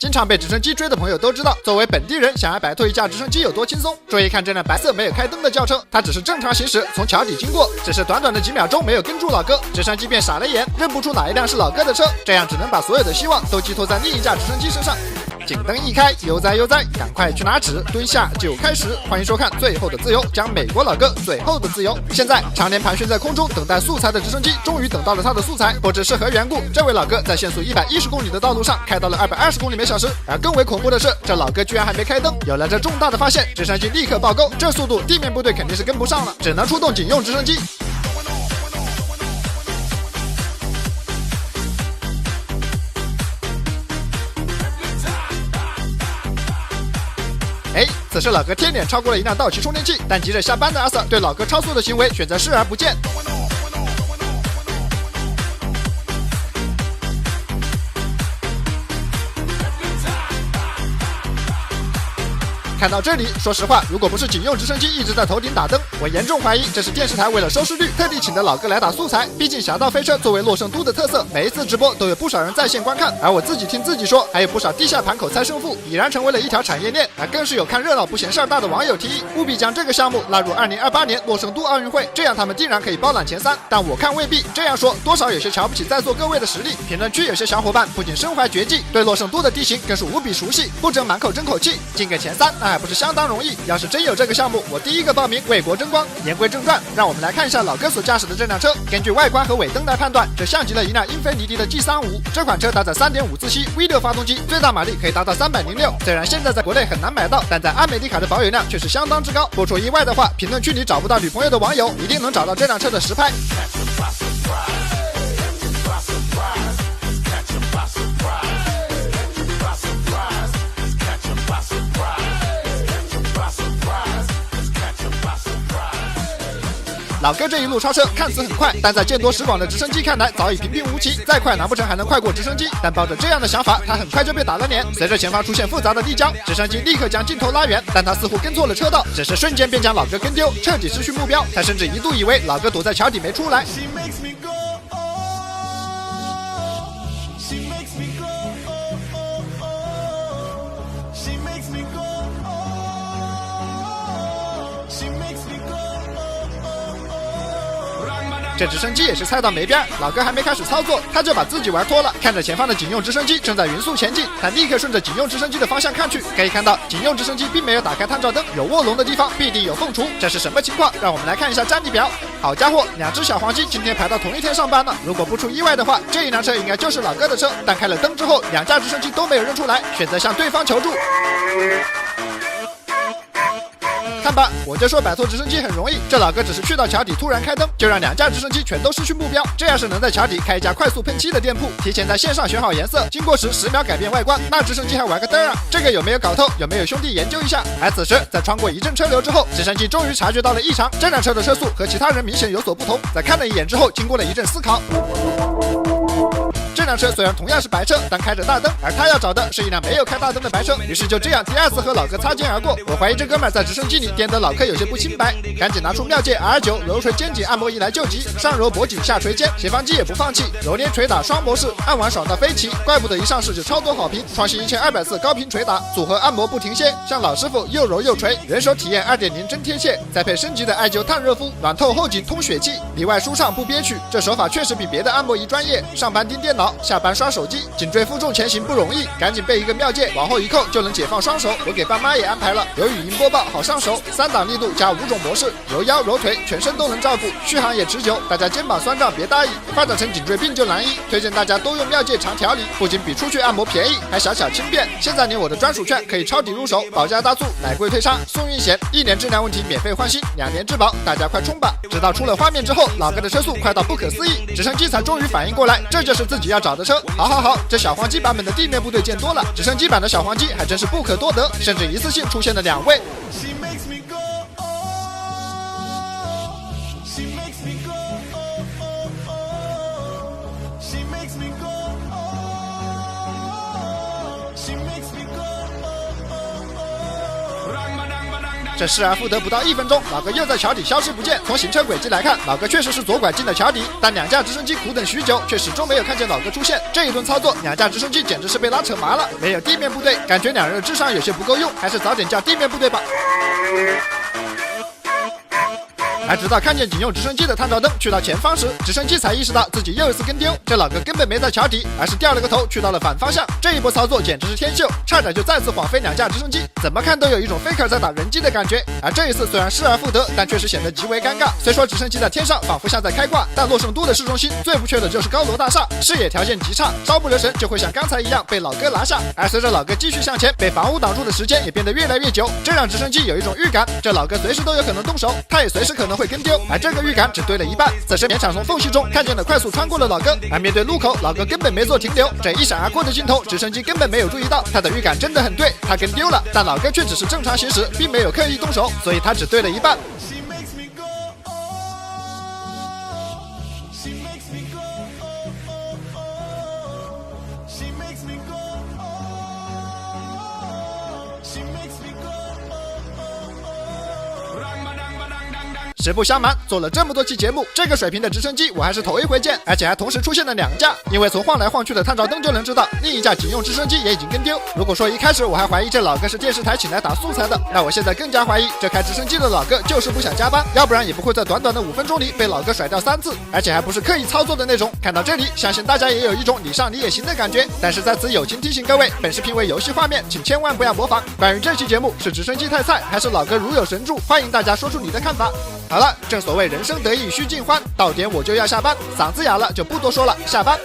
经常被直升机追的朋友都知道，作为本地人，想要摆脱一架直升机有多轻松。注意看这辆白色没有开灯的轿车，它只是正常行驶从桥底经过，只是短短的几秒钟没有跟住老哥，直升机便傻了眼，认不出哪一辆是老哥的车，这样只能把所有的希望都寄托在另一架直升机身上。警灯一开，悠哉悠哉，赶快去拿纸，蹲下就开始。欢迎收看《最后的自由》，讲美国老哥最后的自由。现在常年盘旋在空中等待素材的直升机，终于等到了他的素材。不知是何缘故，这位老哥在限速110公里的道路上开到了220公里每小时。而更为恐怖的是，这老哥居然还没开灯。有了这重大的发现，直升机立刻爆沟，这速度地面部队肯定是跟不上了，只能出动警用直升机。此时老哥天脸超过了一辆道奇充电器，但急着下班的阿 Sir 对老哥超速的行为选择视而不见。看到这里，说实话，如果不是警用直升机一直在头顶打灯，我严重怀疑这是电视台为了收视率特地请的老哥来打素材。毕竟侠盗飞车作为洛圣都的特色，每一次直播都有不少人在线观看，而我自己听自己说，还有不少地下盘口猜胜负，已然成为了一条产业链。而更是有看热闹不嫌事儿大的网友提议，务必将这个项目纳入2028年洛圣都奥运会，这样他们定然可以包揽前3。但我看未必，这样说多少有些瞧不起在座各位的实力。评论区有些小伙伴不仅身怀绝技，对洛圣都的地形更是无比熟悉，不争满口争口气，进个前3那还不是相当容易。要是真有这个项目，我第一个报名，为国争光。言归正传，让我们来看一下老哥所驾驶的这辆车。根据外观和尾灯来判断，这像极了一辆英菲尼迪的 G35。这款车搭载3.5自吸 V6 发动机，最大马力可以达到306。虽然现在在国内很难买到，但在阿美利卡的保有量却是相当之高。不出意外的话，评论区里找不到女朋友的网友，一定能找到这辆车的实拍。老哥这一路超车看似很快，但在见多识广的直升机看来早已平平无奇，再快难不成还能快过直升机？但抱着这样的想法，他很快就被打了脸。随着前方出现复杂的地浆，直升机立刻将镜头拉远，但他似乎跟错了车道，只是瞬间便将老哥跟丢，彻底失去目标。他甚至一度以为老哥躲在桥底没出来。这直升机也是猜到没边，老哥还没开始操作，他就把自己玩脱了。看着前方的警用直升机正在匀速前进，他立刻顺着警用直升机的方向看去，可以看到警用直升机并没有打开探照灯，有卧龙的地方必定有凤雏，这是什么情况？让我们来看一下战力表。好家伙，2只小黄鸡今天排到同一天上班了。如果不出意外的话，这一辆车应该就是老哥的车。但开了灯之后，2架直升机都没有认出来，选择向对方求助。看吧，我就说摆脱直升机很容易，这老哥只是去到桥底突然开灯，就让2架直升机全都失去目标。这要是能在桥底开一家快速喷漆的店铺，提前在线上选好颜色，经过时10秒改变外观，那直升机还玩个灯啊？这个有没有搞透？有没有兄弟研究一下？而此时在穿过一阵车流之后，直升机终于察觉到了异常，这辆车的车速和其他人明显有所不同。在看了一眼之后，经过了一阵思考，这辆车虽然同样是白车，但开着大灯，而他要找的是一辆没有开大灯的白车。于是就这样第2次和老哥擦肩而过。我怀疑这哥们在直升机里颠得老哥有些不清白，赶紧拿出妙界 R9 揉垂肩颈按摩仪来救急，上揉脖颈下垂肩，斜方肌也不放弃，揉捏捶打双模式，按完爽到飞起。怪不得一上市就超多好评，创新1200次高频捶打，组合按摩不停歇，向老师傅又揉又捶，人手体验 2.0 真贴切，再配升级的艾灸烫热敷，软透后颈通血气，里外舒畅不憋屈。这手法确实比别的按摩仪专业，上班盯电脑，下班刷手机，颈椎负重前行不容易，赶紧背一个妙界，往后一扣就能解放双手。我给爸妈也安排了，有语音播报好上手，3档力度加5种模式，揉腰揉腿，全身都能照顾，续航也持久。大家肩膀酸胀别大意，发展成颈椎病就难医。推荐大家都用妙界长调理，不仅比出去按摩便宜，还小巧轻便。现在领我的专属券可以抄底入手，保价大促，奶贵退差，送运险，1年质量问题免费换新，2年质保，大家快冲吧！直到出了画面之后，老哥的车速快到不可思议，直升机才终于反应过来，这就是自己要找的车。好，这小黄鸡版本的地面部队见多了，直升机版的小黄鸡还真是不可多得，甚至一次性出现了2位。这失而复得不到1分钟，老哥又在桥底消失不见。从行车轨迹来看，老哥确实是左拐进了桥底，但2架直升机苦等许久，却始终没有看见老哥出现。这一顿操作，2架直升机简直是被拉扯麻了。没有地面部队，感觉2人的智商有些不够用，还是早点叫地面部队吧。而直到看见警用直升机的探照灯去到前方时，直升机才意识到自己又一次跟丢。这老哥根本没在桥底，而是掉了个头去到了反方向。这一波操作简直是天秀，差点就再次晃飞2架直升机，怎么看都有一种 faker 在打人机的感觉。而这一次虽然失而复得，但确实显得极为尴尬。虽说直升机在天上仿佛像在开挂，但洛圣都的市中心最不缺的就是高楼大厦，视野条件极差，稍不留神就会像刚才一样被老哥拿下。而随着老哥继续向前，被房屋挡住的时间也变得越来越久，这让直升机有一种预感，这老哥随时都有可能动手，他也随时可能会跟丢。而这个预感只对了一半，此时勉强从缝隙中看见了快速穿过的老哥，而面对路口，老哥根本没做停留，这一闪而过的镜头，直升机根本没有注意到，他的预感真的很对，他跟丢了，但老哥却只是正常行驶，并没有刻意动手，所以他只对了一半。实不相瞒，做了这么多期节目，这个水平的直升机我还是头一回见，而且还同时出现了2架。因为从晃来晃去的探照灯就能知道，另一架警用直升机也已经跟丢。如果说一开始我还怀疑这老哥是电视台请来打素材的，那我现在更加怀疑这开直升机的老哥就是不想加班，要不然也不会在短短的5分钟里被老哥甩掉3次，而且还不是刻意操作的那种。看到这里，相信大家也有一种你上你也行的感觉。但是在此友情提醒各位，本视频为游戏画面，请千万不要模仿。关于这期节目是直升机太菜，还是老哥如有神助，欢迎大家说出你的看法。好了，正所谓人生得意须尽欢，到点我就要下班，嗓子哑了就不多说了，下班。